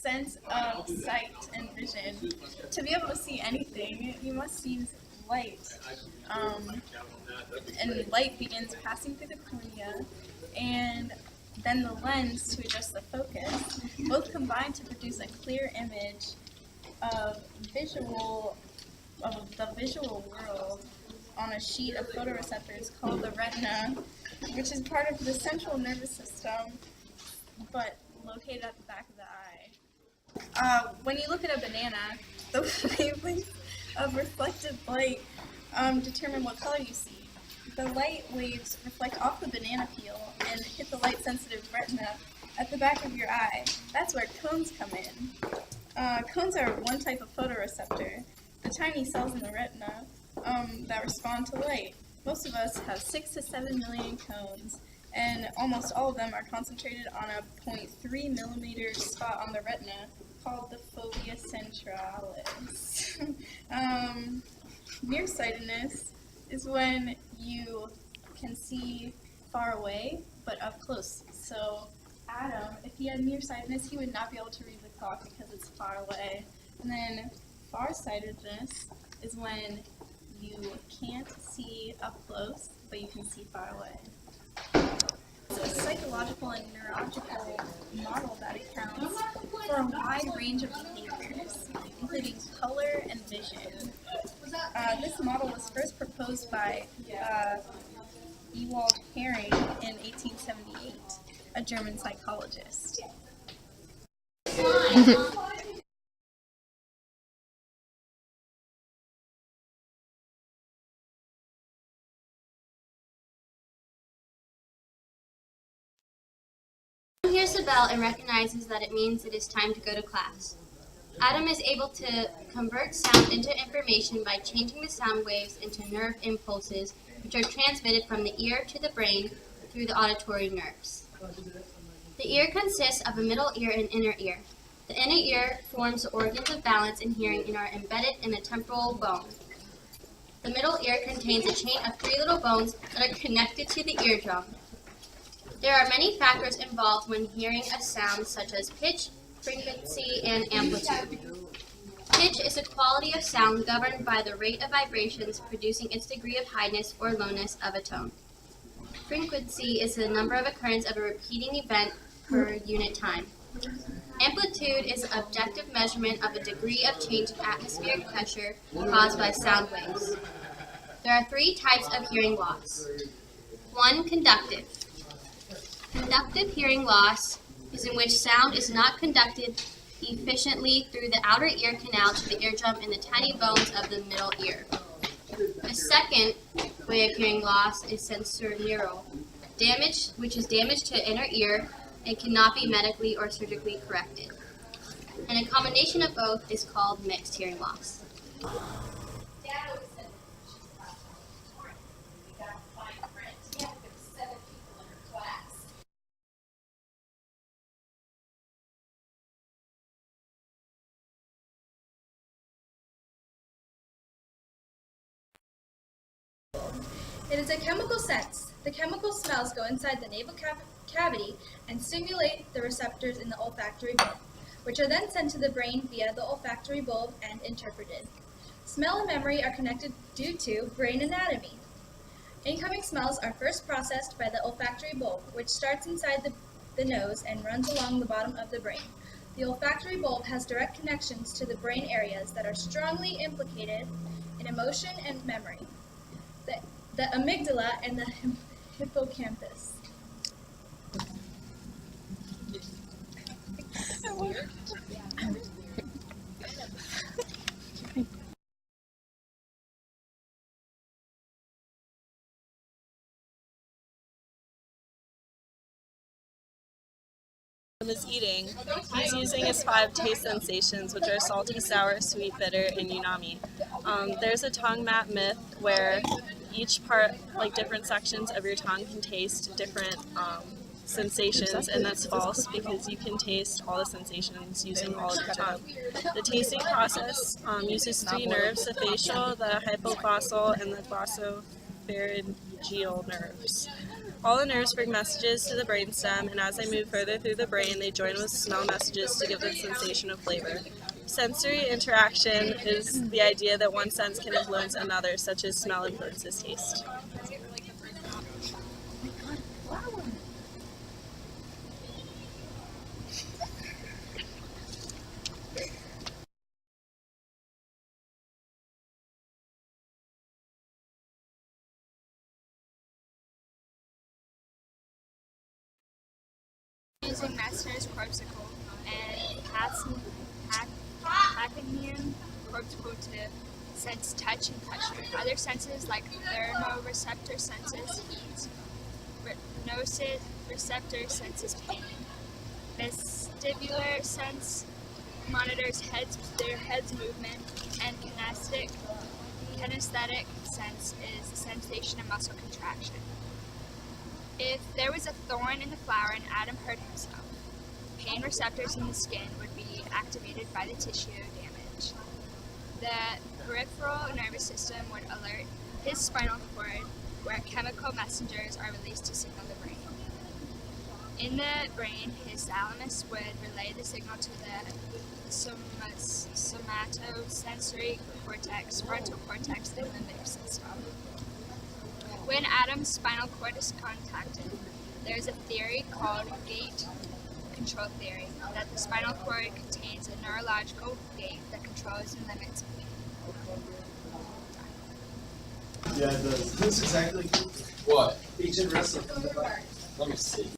sense of sight and vision. To be able to see anything, you must use light. And light begins passing through the cornea, and then the lens to adjust the focus. Both combine to produce a clear image of the visual world on a sheet of photoreceptors called the retina, which is part of the central nervous system, but located at the back of the eye. When you look at a banana, the wavelengths of reflected light determine what color you see. The light waves reflect off the banana peel and hit the light-sensitive retina at the back of your eye. That's where cones come in. Cones are one type of photoreceptor, the tiny cells in the retina that respond to light. Most of us have 6 to 7 million cones, and almost all of them are concentrated on a 0.3 millimeter spot on the retina called the fovea centralis. Nearsightedness is when you can see far away but up close. So Adam, if he had nearsightedness, he would not be able to read the clock because it's far away. And then farsightedness is when you can't see up close, but you can see far away. It's a psychological and neurological model that accounts for a wide range of behaviors, including color and vision. This model was first proposed by Ewald Hering in 1878, a German psychologist. Adam hears the bell and recognizes that it means it is time to go to class. Adam is able to convert sound into information by changing the sound waves into nerve impulses, which are transmitted from the ear to the brain through the auditory nerves. The ear consists of a middle ear and inner ear. The inner ear forms the organs of balance and hearing and are embedded in the temporal bone. The middle ear contains a chain of 3 little bones that are connected to the eardrum. There are many factors involved when hearing a sound, such as pitch, frequency, and amplitude. Pitch is a quality of sound governed by the rate of vibrations producing its degree of highness or lowness of a tone. Frequency is the number of occurrence of a repeating event per unit time. Amplitude is an objective measurement of a degree of change in atmospheric pressure caused by sound waves. There are 3 types of hearing loss. 1. Conductive. Conductive hearing loss is in which sound is not conducted efficiently through the outer ear canal to the eardrum and the tiny bones of the middle ear. The second way of hearing loss is sensorineural damage, which is damage to inner ear and cannot be medically or surgically corrected. And a combination of both is called mixed hearing loss. It is a chemical sense. The chemical smells go inside the nasal cavity and stimulate the receptors in the olfactory bulb, which are then sent to the brain via the olfactory bulb and interpreted. Smell and memory are connected due to brain anatomy. Incoming smells are first processed by the olfactory bulb, which starts inside the nose and runs along the bottom of the brain. The olfactory bulb has direct connections to the brain areas that are strongly implicated in emotion and memory. The amygdala and the hippocampus. Is eating. He's using his 5 taste sensations, which are salty, sour, sweet, bitter, and umami. There's a tongue map myth where each part, like different sections of your tongue, can taste different sensations, and that's false because you can taste all the sensations using all of your tongue. The tasting process uses 3 nerves: the facial, the hypoglossal, and the glossopharyngeal nerves. All the nerves bring messages to the brainstem, and as they move further through the brain, they join with smell messages to give the sensation of flavor. Sensory interaction is the idea that one sense can influence another, such as smell influences taste. Using Meissner's corpuscle and Hackenian corpuscle to sense touch and pressure. Other senses like thermoreceptor senses heat, nociceptor senses pain, vestibular sense monitors their head's movement, and kinesthetic sense is the sensation of muscle contraction. If there was a thorn in the flower and Adam hurt himself, pain receptors in the skin would be activated by the tissue damage. The peripheral nervous system would alert his spinal cord, where chemical messengers are released to signal the brain. In the brain, his thalamus would relay the signal to the somatosensory cortex, frontal cortex, and limbic system. When Adam's spinal cord is contacted, there is a theory called gate control theory, that the spinal cord contains a neurological gate that controls and limits pain. Yeah, it does. Looks exactly What? ancient wrestling. Let me see.